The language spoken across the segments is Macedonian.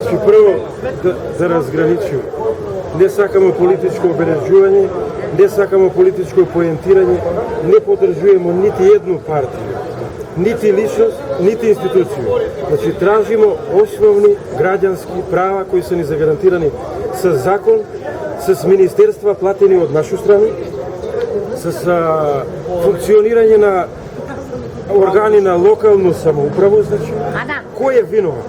Прво да разграничим. Не сакамо политичко обележување, не сакамо политичко поентирање, не поддржуваме нити едну партија, нити личност, нити институција. Значи, тражимо основни граѓански права кои се ни загарантирани со закон, с министерства платени од нашу страна, с функционирање на органи на локалну самоуправу, значи, кој е виновен,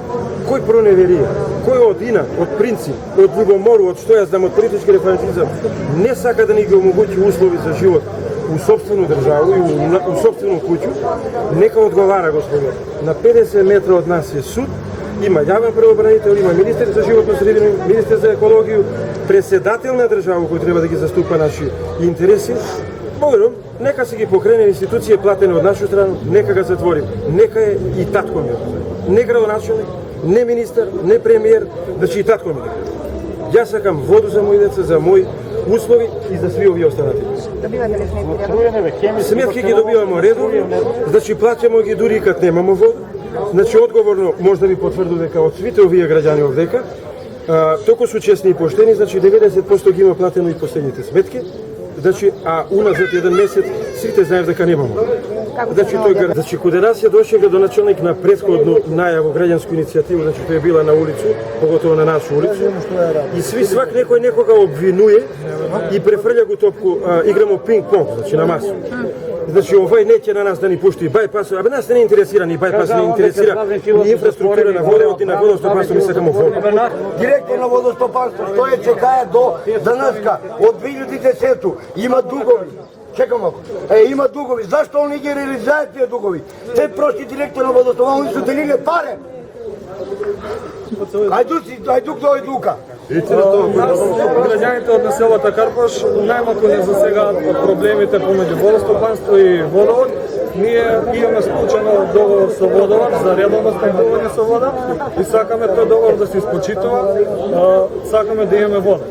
кој проневерија, кој од ина, од принцип, од љубомору, од што ја знам, од политички референтизам, не сака да ни ги омогути услови за живот у собствено државу и у собствено куќу, нека одговара, господи. На 50 метра од нас е суд, има јавен правобранител, има министер за животна средина, министер за екологија, преседател на држава кој треба да ги заступа наши интереси. Благодарам, нека се ги покрене институции платени од наша страна, нека ga затворим. Нека е и татко ми. Не градоначелник, не министар, не премиер, значи и татко ми. Јас сакам воду за мои деца, за мои услови и за сви овие останати. Добивате ли сметки? Сметки ги добиваме редовно, значи плаќамо ги дури и кад немамо вода. Значи одговорно може да ви потврдам дека од свите овие граѓани овдека, толку су честни и поштени, значи 90% ги има платено и последните сметки. Значи, а уназад еден месец сите знаев дека немамо. Значи, кога нас ја дојше градоначелник на претходно најаво граѓанску иницијативу, значи тој е била на улицу, поготово на нашу улицу, и свак некој некога обвинуе и префрља го топку, играмо пинг-понг, значи на масу. Значи, овај неќе на нас да ни пушти бајпас, абе нас не интересира ни бајпас, не интересира ни инфраструктура на водовод и на водостопанство, ми сакамо вода. Директор на водостопанство, што е чекаја до денеска, од 2010 има дугови. Чекам малку. Има дугови. Зашто они ги реализираат тие дугови? Те прости директор на водостопанство, они су делиле паре. Ајдук дојде Лука. Граѓаните од населата Карпаш најмалку не засегаат од проблемите помеѓу водостопанство и водовод. Ние имаме склучено договор со водовод за редовно снабдување со вода и сакаме тој договор да се испочитува, сакаме да имаме вода.